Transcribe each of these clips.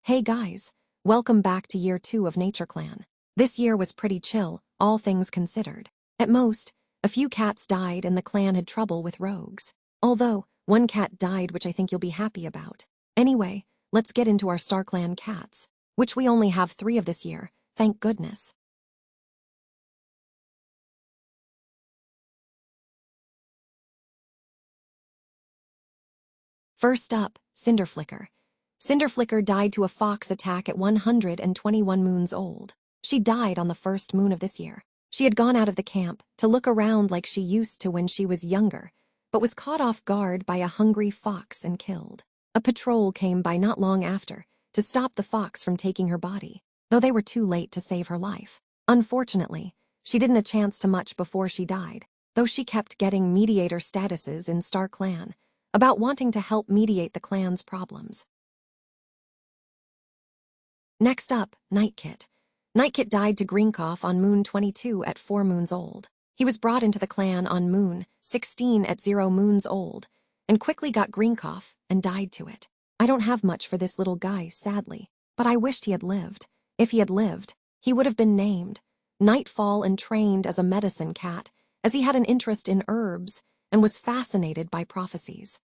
Hey guys, welcome back to year 2 of NatureClan. This year was pretty chill, all things considered. At most, a few cats died and the clan had trouble with rogues. Although, one cat died which I think you'll be happy about. Anyway, let's get into our StarClan cats, which we only have 3 of this year, thank goodness. First up, Cinderflicker. Cinderflicker died to a fox attack at 121 moons old. She died on the first moon of this year. She had gone out of the camp to look around like she used to when she was younger, but was caught off guard by a hungry fox and killed. A patrol came by not long after to stop the fox from taking her body, though they were too late to save her life. Unfortunately, she didn't a chance to much before she died, though she kept getting mediator statuses in StarClan about wanting to help mediate the clan's problems. Next up, Nightkit. Nightkit died to Greencough on moon 22 at 4 moons old. He was brought into the clan on moon 16 at 0 moons old, and quickly got Greencough and died to it. I don't have much for this little guy, sadly, but I wished he had lived. If he had lived, he would have been named Nightfall and trained as a medicine cat, as he had an interest in herbs and was fascinated by prophecies.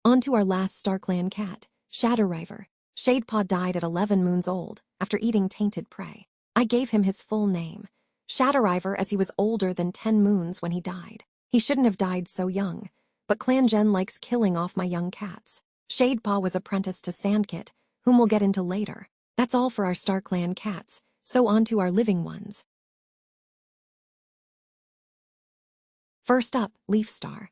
On to our last StarClan cat, Shadowriver. Shadepaw died at 11 moons old after eating tainted prey. I gave him his full name, Shadowriver, as he was older than 10 moons when he died. He shouldn't have died so young, but ClanGen likes killing off my young cats. Shadepaw was apprenticed to Sandkit, whom we'll get into later. That's all for our StarClan cats, so on to our living ones. First up, Leafstar.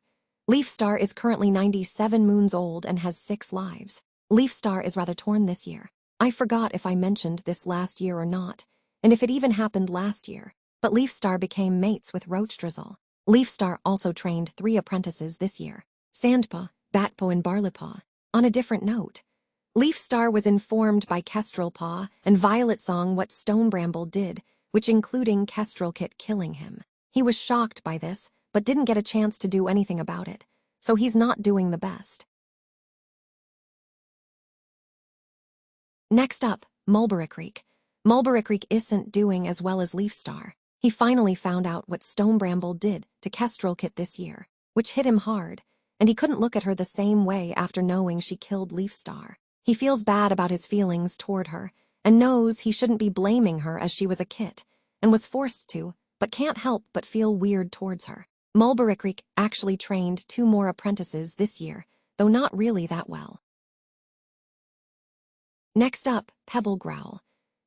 Leafstar is currently 97 moons old and has 6 lives. Leafstar is rather torn this year. I forgot if I mentioned this last year or not, and if it even happened last year, but Leafstar became mates with Roachdrizzle. Leafstar also trained 3 apprentices this year, Sandpaw, Batpaw and Barleypaw. On a different note, Leafstar was informed by Kestrelpaw and Violetsong what Stonebramble did, which including Kestrelkit killing him. He was shocked by this, but didn't get a chance to do anything about it, so he's not doing the best. Next up, Mulberry Creek. Mulberry Creek isn't doing as well as Leafstar. He finally found out what Stonebramble did to Kestrelkit this year, which hit him hard, and he couldn't look at her the same way after knowing she killed Leafstar. He feels bad about his feelings toward her, and knows he shouldn't be blaming her as she was a kit, and was forced to, but can't help but feel weird towards her. Mulberry Creek actually trained 2 more apprentices this year, though not really that well. Next up, Pebblegrowl.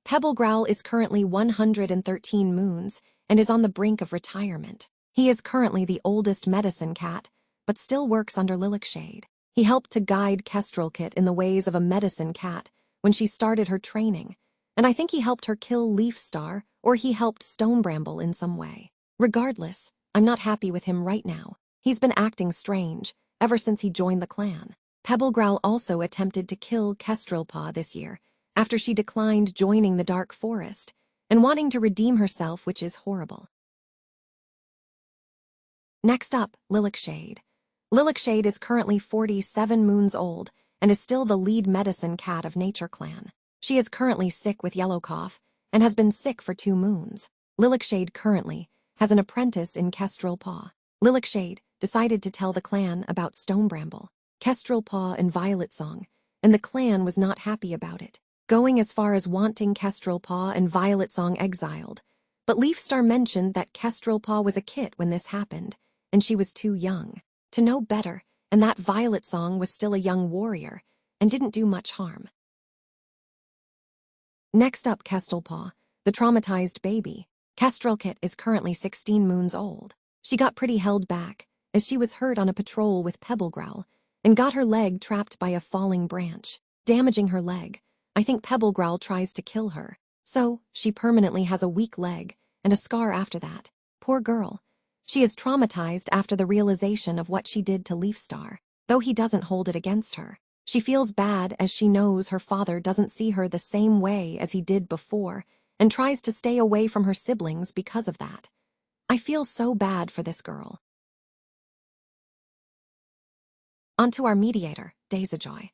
Pebblegrowl is currently 113 moons and is on the brink of retirement. He is currently the oldest medicine cat, but still works under Lilac-Shade. He helped to guide Kestrelkit in the ways of a medicine cat when she started her training, and I think he helped her kill Leafstar, or he helped Stonebramble in some way. Regardless, I'm not happy with him right now. He's been acting strange ever since he joined the clan. Pebblegrowl also attempted to kill Kestrelpaw this year after she declined joining the Dark Forest and wanting to redeem herself, which is horrible. Next up, Lilac-Shade. Lilac-Shade is currently 47 moons old and is still the lead medicine cat of NatureClan. She is currently sick with yellow cough and has been sick for 2 moons. Lilac-Shade currently has an apprentice in Kestrelpaw. Lilac-Shade decided to tell the clan about Stonebramble, Kestrelpaw and Violetsong, and the clan was not happy about it, going as far as wanting Kestrelpaw and Violetsong exiled. But Leafstar mentioned that Kestrelpaw was a kit when this happened, and she was too young to know better, and that Violetsong was still a young warrior and didn't do much harm. Next up, Kestrelpaw, the traumatized baby. Kestrelkit is currently 16 moons old. She got pretty held back as she was hurt on a patrol with Pebblegrowl and got her leg trapped by a falling branch, damaging her leg. I think Pebblegrowl tries to kill her, so she permanently has a weak leg and a scar after that. Poor girl. She is traumatized after the realization of what she did to Leafstar, though he doesn't hold it against her. She feels bad as she knows her father doesn't see her the same way as he did before and tries to stay away from her siblings because of that. I feel so bad for this girl. Onto our mediator, Daisyjoy.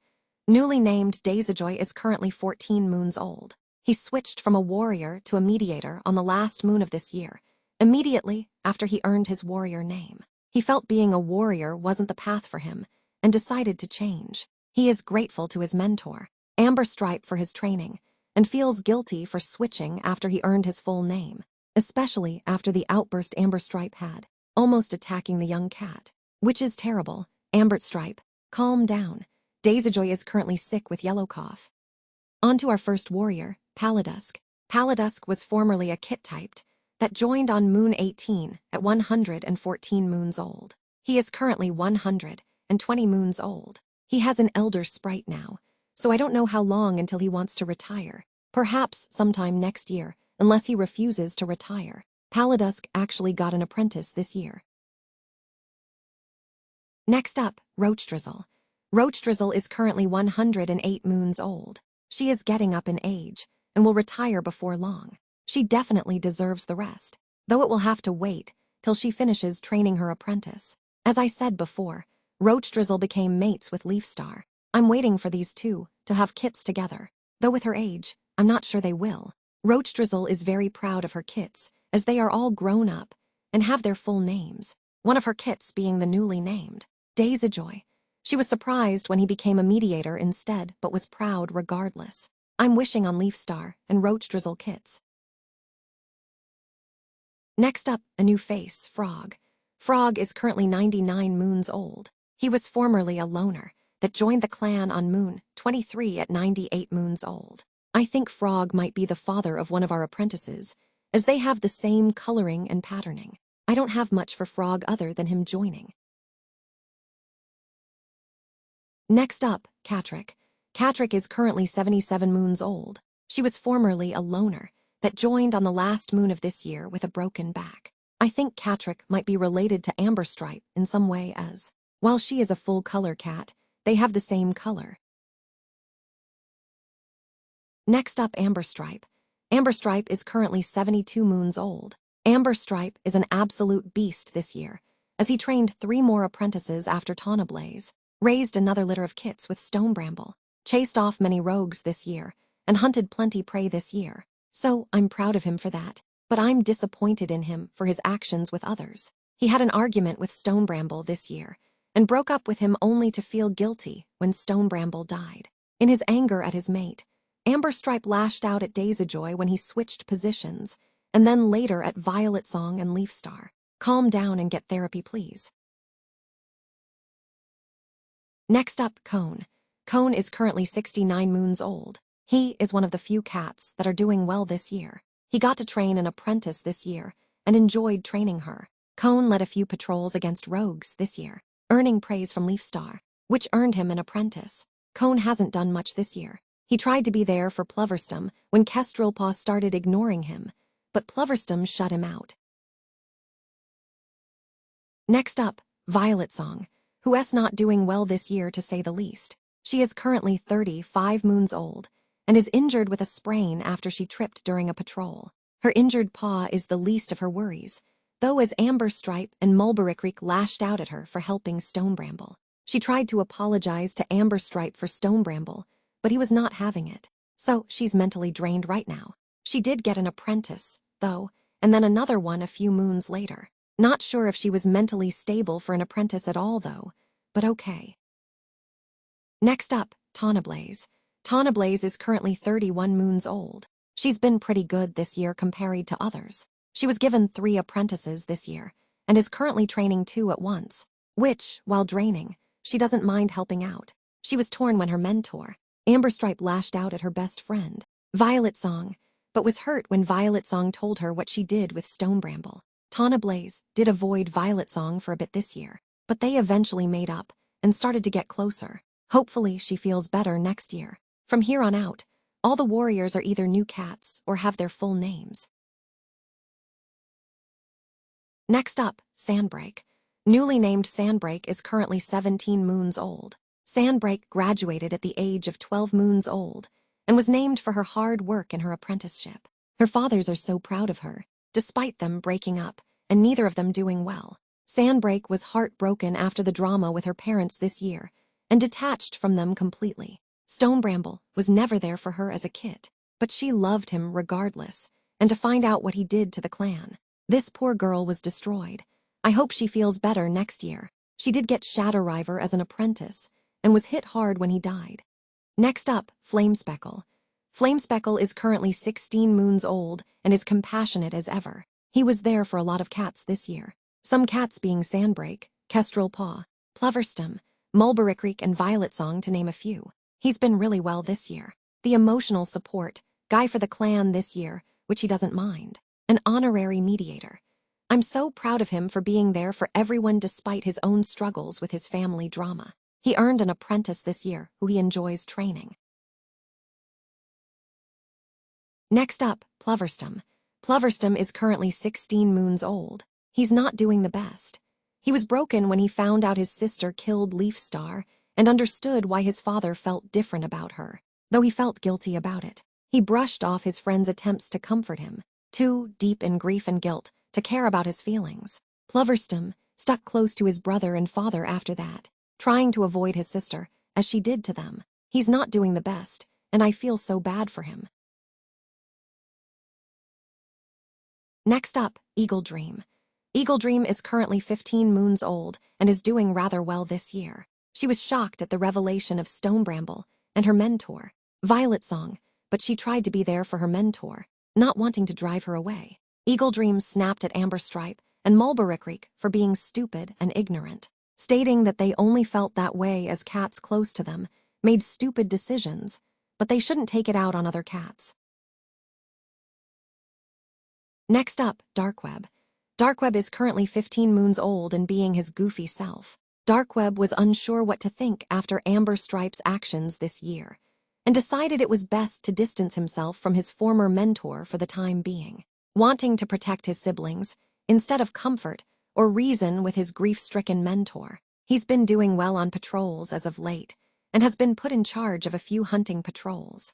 Newly named Daisyjoy is currently 14 moons old. He switched from a warrior to a mediator on the last moon of this year, immediately after he earned his warrior name. He felt being a warrior wasn't the path for him and decided to change. He is grateful to his mentor, Amber Stripe, for his training, and feels guilty for switching after he earned his full name, especially after the outburst Amber Stripe had, almost attacking the young cat. Which is terrible. Amber Stripe, calm down. Daisyjoy is currently sick with yellow cough. On to our first warrior, Paladusk. Paladusk was formerly a kit-typed that joined on Moon 18 at 114 moons old. He is currently 120 moons old. He has an elder sprite now, so I don't know how long until he wants to retire. Perhaps sometime next year, unless he refuses to retire. Paladusk actually got an apprentice this year. Next up, Roachdrizzle. Roachdrizzle is currently 108 moons old. She is getting up in age and will retire before long. She definitely deserves the rest, though it will have to wait till she finishes training her apprentice. As I said before, Roachdrizzle became mates with Leafstar. I'm waiting for these two to have kits together, though with her age, I'm not sure they will. Roachdrizzle is very proud of her kits, as they are all grown up and have their full names, one of her kits being the newly named Daisyjoy. She was surprised when he became a mediator instead, but was proud regardless. I'm wishing on Leafstar and Roachdrizzle kits. Next up, a new face, Frog. Frog is currently 99 moons old. He was formerly a loner that joined the clan on Moon 23 at 98 moons old. I think Frog might be the father of one of our apprentices, as they have the same coloring and patterning. I don't have much for Frog other than him joining. Next up, Catrick. Catrick is currently 77 moons old. She was formerly a loner that joined on the last moon of this year with a broken back. I think Catrick might be related to Amber Stripe in some way, as, while she is a full-color cat, they have the same color. Next up, Amber Stripe. Amber Stripe is currently 72 moons old. Amber Stripe is an absolute beast this year, as he trained 3 more apprentices after Tawna Blaze, raised another litter of kits with Stone Bramble, chased off many rogues this year, and hunted plenty prey this year. So I'm proud of him for that, but I'm disappointed in him for his actions with others. He had an argument with Stone Bramble this year, and broke up with him only to feel guilty when Stone Bramble died. In his anger at his mate, Amber Stripe lashed out at Daisyjoy when he switched positions, and then later at Violet Song and Leafstar. Calm down and get therapy, please. Next up, Cone. Cone is currently 69 moons old. He is one of the few cats that are doing well this year. He got to train an apprentice this year and enjoyed training her. Cone led a few patrols against rogues this year, earning praise from Leafstar, which earned him an apprentice. Cone hasn't done much this year. He tried to be there for Ploverstom when Kestrelpaw started ignoring him, but Ploverstom shut him out. Next up, Violet Song, who is not doing well this year to say the least. She is currently 35 moons old and is injured with a sprain after she tripped during a patrol. Her injured paw is the least of her worries, though, as Amber Stripe and Mulberry Creek lashed out at her for helping Stone Bramble. She tried to apologize to Amber Stripe for Stone Bramble, but he was not having it, so she's mentally drained right now. She did get an apprentice, though, and then another one a few moons later. Not sure if she was mentally stable for an apprentice at all, though, but okay. Next up, Tawna Blaze. Tawna Blaze is currently 31 moons old. She's been pretty good this year compared to others. She was given 3 apprentices this year and is currently training 2 at once, which, while draining, she doesn't mind helping out. She was torn when her mentor, Amber Stripe, lashed out at her best friend, Violet Song, but was hurt when Violet Song told her what she did with Stone Bramble. Tawna Blaze did avoid Violet Song for a bit this year, but they eventually made up and started to get closer. Hopefully she feels better next year. From here on out, all the warriors are either new cats or have their full names. Next up, Sandbreak. Newly named Sandbreak is currently 17 moons old. Sandbreak graduated at the age of 12 moons old and was named for her hard work in her apprenticeship. Her fathers are so proud of her, despite them breaking up and neither of them doing well. Sandbreak was heartbroken after the drama with her parents this year and detached from them completely. Stonebramble was never there for her as a kit, but she loved him regardless, and to find out what he did to the clan. This poor girl was destroyed. I hope she feels better next year. She did get Shatterriver as an apprentice, and was hit hard when he died. Next up, Flamespeckle. Flamespeckle is currently 16 moons old and is compassionate as ever. He was there for a lot of cats this year. Some cats being Sandbrake, Kestrel Paw, Ploverstem, Mulberry Creek, and Violet Song, to name a few. He's been really well this year. The emotional support, guy for the clan this year, which he doesn't mind. An honorary mediator. I'm so proud of him for being there for everyone despite his own struggles with his family drama. He earned an apprentice this year who he enjoys training. Next up, Ploverstem. Ploverstem is currently 16 moons old. He's not doing the best. He was broken when he found out his sister killed Leafstar and understood why his father felt different about her, though he felt guilty about it. He brushed off his friend's attempts to comfort him, too deep in grief and guilt to care about his feelings. Ploverstem stuck close to his brother and father after that, trying to avoid his sister, as she did to them. He's not doing the best, and I feel so bad for him. Next up, Eagle Dream. Eagle Dream is currently 15 moons old and is doing rather well this year. She was shocked at the revelation of Stonebramble and her mentor, Violet Song, but she tried to be there for her mentor, not wanting to drive her away. Eagle Dream snapped at Amberstripe and Mulberry Creek for being stupid and ignorant, stating that they only felt that way as cats close to them made stupid decisions, but they shouldn't take it out on other cats. Next up, Darkweb. Darkweb is currently 15 moons old and being his goofy self. Darkweb was unsure what to think after Amberstripe's actions this year, and decided it was best to distance himself from his former mentor for the time being, wanting to protect his siblings instead of comfort or reason with his grief-stricken mentor. He's been doing well on patrols as of late, and has been put in charge of a few hunting patrols.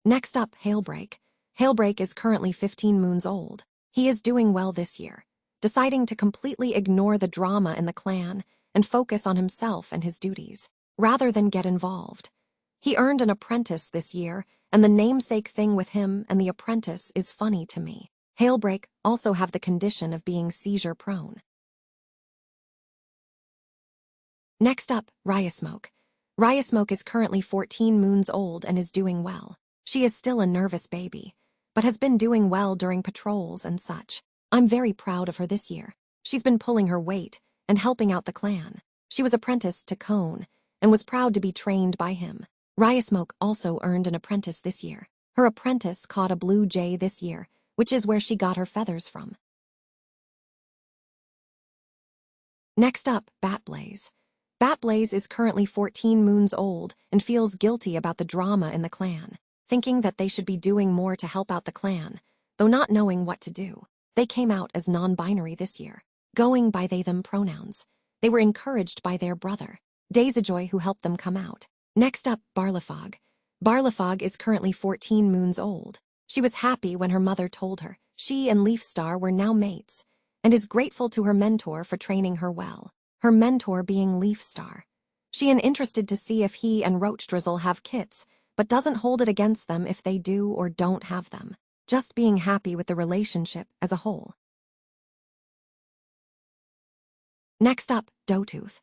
Next up, Hailbreak. Hailbreak is currently 15 moons old. He is doing well this year, deciding to completely ignore the drama in the clan and focus on himself and his duties, rather than get involved. He earned an apprentice this year, and the namesake thing with him and the apprentice is funny to me. Hailbreak also have the condition of being seizure-prone. Next up, Ryasmoke. Ryasmoke is currently 14 moons old and is doing well. She is still a nervous baby, but has been doing well during patrols and such. I'm very proud of her this year. She's been pulling her weight and helping out the clan. She was apprenticed to Cone and was proud to be trained by him. Ryasmoke also earned an apprentice this year. Her apprentice caught a blue jay this year, which is where she got her feathers from. Next up, Batblaze. Batblaze is currently 14 moons old and feels guilty about the drama in the clan, thinking that they should be doing more to help out the clan, though not knowing what to do. They came out as non-binary this year, going by they-them pronouns. They were encouraged by their brother, Daisyjoy, who helped them come out. Next up, Barleyfog. Barleyfog is currently 14 moons old. She was happy when her mother told her she and Leafstar were now mates, and is grateful to her mentor for training her well, her mentor being Leafstar. She is interested to see if he and Roachdrizzle have kits, but doesn't hold it against them if they do or don't have them, just being happy with the relationship as a whole. Next up, Doetooth.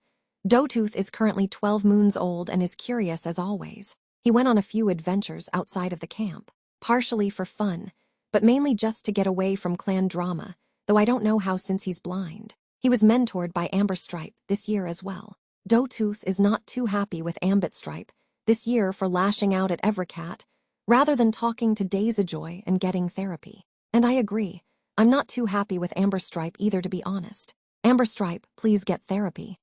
Doetooth is currently 12 moons old and is curious as always. He went on a few adventures outside of the camp, partially for fun, but mainly just to get away from clan drama, though I don't know how since he's blind. He was mentored by Amberstripe this year as well. Doetooth is not too happy with Ambitstripe this year for lashing out at Evercat, rather than talking to Daisyjoy and getting therapy. And I agree, I'm not too happy with Amberstripe either, to be honest. Amberstripe, please get therapy.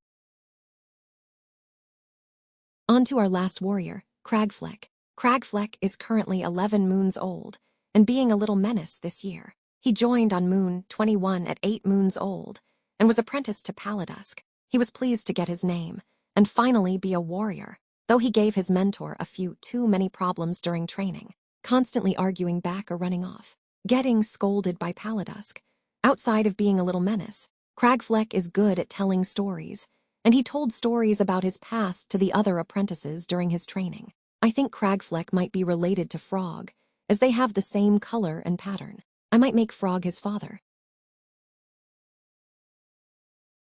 On to our last warrior, Cragfleck. Cragfleck is currently 11 moons old, and being a little menace this year. He joined on Moon 21 at 8 moons old, and was apprenticed to Paladusk. He was pleased to get his name, and finally be a warrior, though he gave his mentor a few too many problems during training, constantly arguing back or running off, getting scolded by Paladusk. Outside of being a little menace, Cragfleck is good at telling stories, and he told stories about his past to the other apprentices during his training. I think Cragfleck might be related to Frog, as they have the same color and pattern. I might make Frog his father.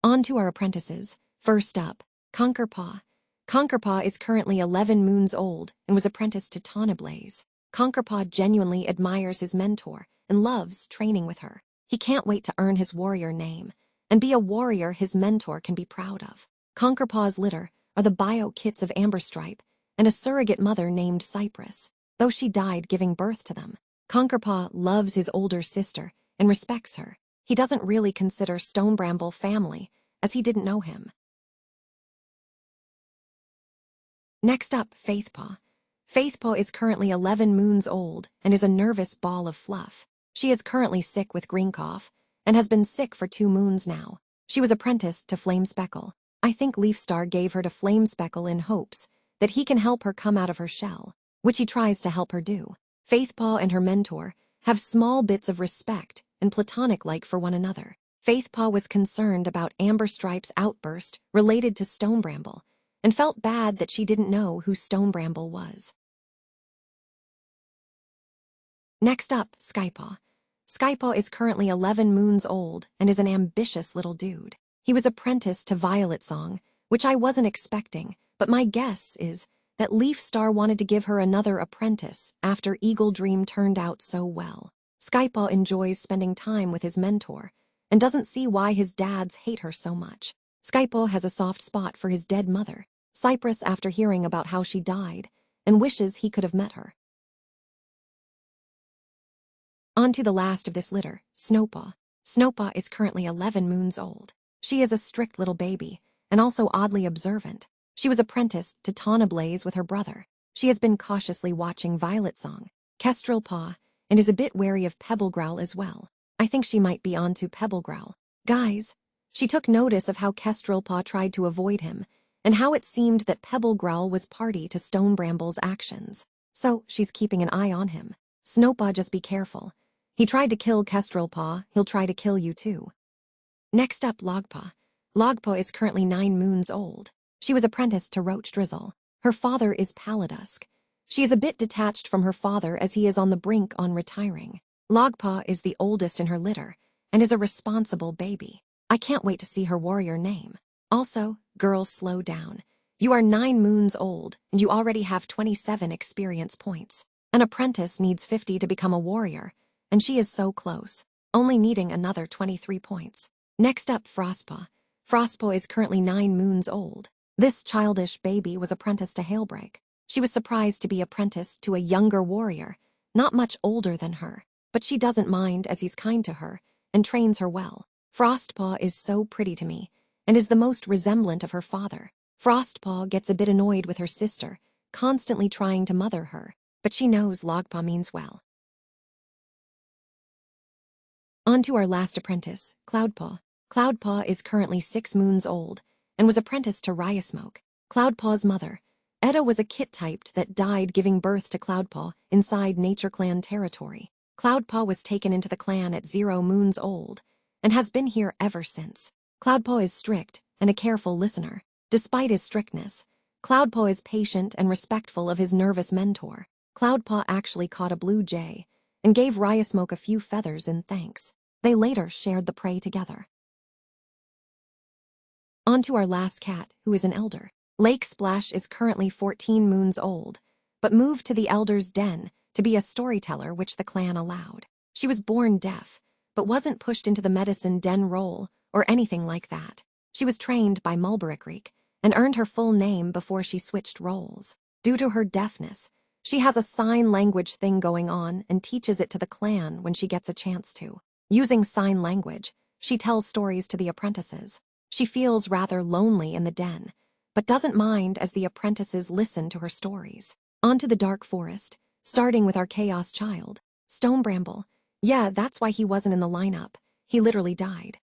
On to our apprentices. First up, Conquerpaw. Conquerpaw is currently 11 moons old and was apprenticed to Tawnablaze. Conquerpaw genuinely admires his mentor and loves training with her. He can't wait to earn his warrior name and be a warrior his mentor can be proud of. Conquerpaw's litter are the bio kits of Amberstripe and a surrogate mother named Cypress, though she died giving birth to them. Conquerpaw loves his older sister and respects her. He doesn't really consider Stonebramble family, as he didn't know him. Next up, Faithpaw. Faithpaw is currently 11 moons old and is a nervous ball of fluff. She is currently sick with green cough and has been sick for 2 moons now. She was apprenticed to Flamespeckle. I think Leafstar gave her to Flamespeckle in hopes that he can help her come out of her shell, which he tries to help her do. Faithpaw and her mentor have small bits of respect and platonic-like for one another. Faithpaw was concerned about Amberstripe's outburst related to Stonebramble and felt bad that she didn't know who Stonebramble was. Next up, Skypaw. Skypaw is currently 11 moons old and is an ambitious little dude. He was apprenticed to Violet Song, which I wasn't expecting, but my guess is that Leafstar wanted to give her another apprentice after Eagle Dream turned out so well. Skypaw enjoys spending time with his mentor and doesn't see why his dads hate her so much. Skypaw has a soft spot for his dead mother, Cypress, after hearing about how she died, and wishes he could have met her. On to the last of this litter, Snowpaw. Snowpaw is currently 11 moons old. She is a strict little baby, and also oddly observant. She was apprenticed to Tawnablaze with her brother. She has been cautiously watching Violet Song, Kestrel Paw, and is a bit wary of Pebblegrowl as well. I think she might be onto Pebblegrowl. Guys, she took notice of how Kestrel Paw tried to avoid him, and how it seemed that Pebblegrowl was party to Stonebramble's actions. So she's keeping an eye on him. Snowpaw, just be careful. He tried to kill Kestrel Paw, he'll try to kill you too. Next up, Logpaw. Logpaw is currently 9 moons old. She was apprenticed to Roach Drizzle. Her father is Paladusk. She is a bit detached from her father as he is on the brink on retiring. Logpaw is the oldest in her litter and is a responsible baby. I can't wait to see her warrior name. Also, girls, slow down. You are 9 moons old and you already have 27 experience points. An apprentice needs 50 to become a warrior, and she is so close, only needing another 23 points. Next up, Frostpaw. Frostpaw is currently 9 moons old. This childish baby was apprenticed to Hailbreak. She was surprised to be apprenticed to a younger warrior, not much older than her, but she doesn't mind as he's kind to her and trains her well. Frostpaw is so pretty to me and is the most resemblant of her father. Frostpaw gets a bit annoyed with her sister, constantly trying to mother her, but she knows Logpaw means well. On to our last apprentice, Cloudpaw. Cloudpaw is currently 6 moons old and was apprenticed to Ryasmoke. Cloudpaw's mother, Edda, was a kit-typed that died giving birth to Cloudpaw inside NatureClan territory. Cloudpaw was taken into the clan at 0 moons old and has been here ever since. Cloudpaw is strict and a careful listener. Despite his strictness, Cloudpaw is patient and respectful of his nervous mentor. Cloudpaw actually caught a blue jay and gave Ryasmoke a few feathers in thanks. They later shared the prey together. On to our last cat, who is an elder. Lake Splash is currently 14 moons old, but moved to the Elder's Den to be a storyteller, which the clan allowed. She was born deaf, but wasn't pushed into the medicine den role or anything like that. She was trained by Mulberry Creek and earned her full name before she switched roles. Due to her deafness, she has a sign language thing going on and teaches it to the clan when she gets a chance to. Using sign language, she tells stories to the apprentices. She feels rather lonely in the den, but doesn't mind as the apprentices listen to her stories. On to the Dark Forest, starting with our Chaos Child, Stonebramble. Yeah, that's why he wasn't in the lineup. He literally died.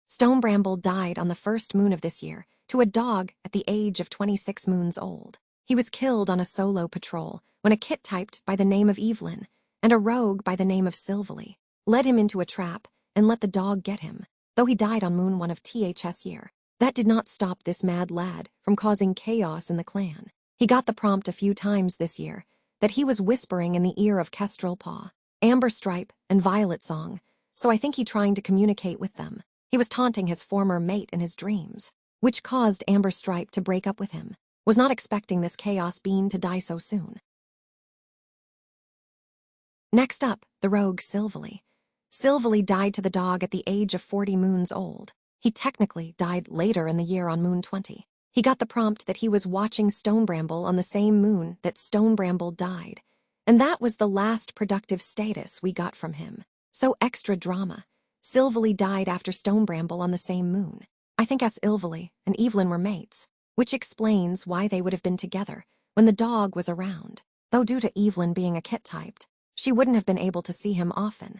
Stonebramble died on the 1st moon of this year to a dog at the age of 26 moons old. He was killed on a solo patrol when a kit-typed by the name of Evelyn and a rogue by the name of Silvally led him into a trap and let the dog get him. though he died on Moon 1 of THS year. That did not stop this mad lad from causing chaos in the clan. He got the prompt a few times this year that he was whispering in the ear of Kestrel Paw, Amber Stripe, and Violet Song, so I think he trying to communicate with them. He was taunting his former mate in his dreams, which caused Amber Stripe to break up with him. Was not expecting this chaos being to die so soon. Next up, the rogue Silvally. Silvally died to the dog at the age of 40 moons old. He technically died later in the year on Moon 20. He got the prompt that he was watching Stonebramble on the same moon that Stonebramble died, and that was the last productive status we got from him. So extra drama. Silvally died after Stonebramble on the same moon. I think Ilvally and Evelyn were mates, which explains why they would have been together when the dog was around, though due to Evelyn being a kit-typed, she wouldn't have been able to see him often.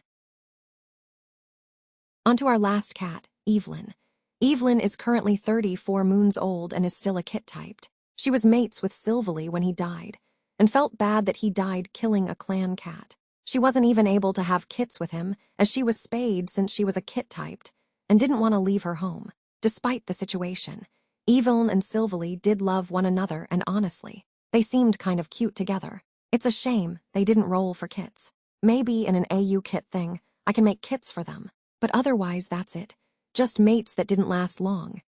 Onto our last cat, Evelyn. Evelyn is currently 34 moons old and is still a kit-typed. She was mates with Silvally when he died, and felt bad that he died killing a clan cat. She wasn't even able to have kits with him, as she was spayed since she was a kit-typed, and didn't want to leave her home. Despite the situation, Evelyn and Silvally did love one another, and honestly, they seemed kind of cute together. It's a shame they didn't roll for kits. Maybe in an AU kit thing, I can make kits for them, but otherwise that's it. Just mates that didn't last long.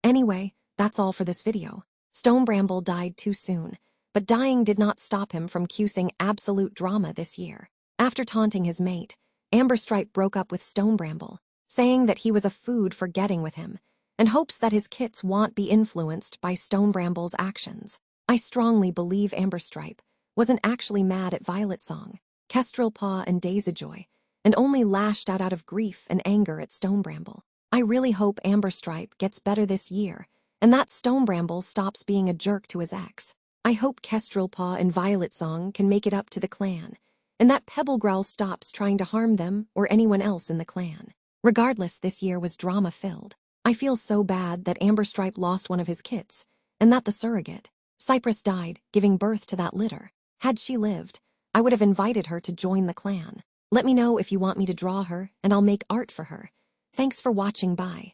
Anyway, that's all for this video. Stonebramble died too soon, but dying did not stop him from cueing absolute drama this year. After taunting his mate, Amberstripe broke up with Stonebramble, saying that he was a food for getting with him, and hopes that his kits won't be influenced by Stonebramble's actions. I strongly believe Amberstripe wasn't actually mad at Violet Song, Kestrel Paw, and Daisyjoy, and only lashed out of grief and anger at Stonebramble. I really hope Amberstripe gets better this year, and that Stonebramble stops being a jerk to his ex. I hope Kestrel Paw and Violet Song can make it up to the clan, and that Pebblegrowl stops trying to harm them or anyone else in the clan. Regardless, this year was drama-filled. I feel so bad that Amberstripe lost one of his kits, and that the surrogate, Cypress, died, giving birth to that litter. Had she lived, I would have invited her to join the clan. Let me know if you want me to draw her, and I'll make art for her. Thanks for watching, bye.